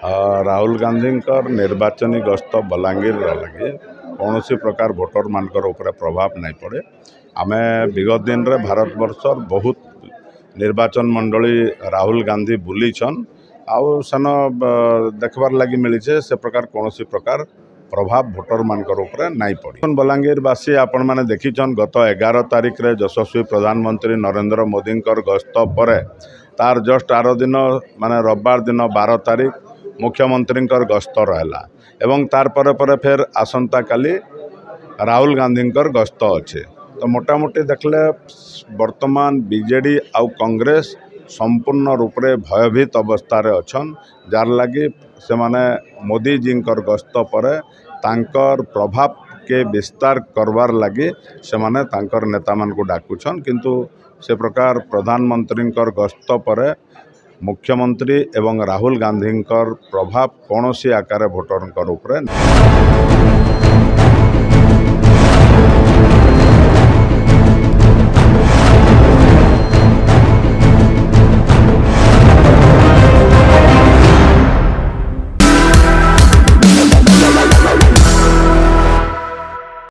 राहुल गांधी निर्वाचनी गस्त बलांगीर लगे कौन प्रकार भोटर मानकर ऊपर प्रभाव नहीं पड़े। आमे विगत दिन रे भारत वर्षर बहुत निर्वाचन मंडली राहुल गांधी बुलीछन आउ सन देखबार लगी मिली से प्रकार कौन प्रकार प्रभाव भोटर मानकर ऊपर नहीं पड़ी। बलांगीरवासी आपण मैंने देखीछन गत 11 तारिख रे यशस्वी प्रधानमंत्री नरेंद्र मोदी गस्त पर तार जस्ट आर दिन माने रविवार दिन 12 तारिख मुख्यमंत्री गस्त रहा एवं तार पर फिर आसंता काली राहुल गांधी गस्त अच्छे। तो मोटामोटी देखले वर्तमान बीजेडी आउ कांग्रेस संपूर्ण रूप से भयभीत अवस्था अच्छन जार लगी से माने मोदी जी गस्त पर तांकर प्रभाव के विस्तार करवार लगी से माने तांकर नेता मान को डाकुछन किंतु से प्रकार प्रधानमंत्री गस्त पर मुख्यमंत्री एवं राहुल गांधी प्रभाव कौन सी आकार भोटर ऊपर।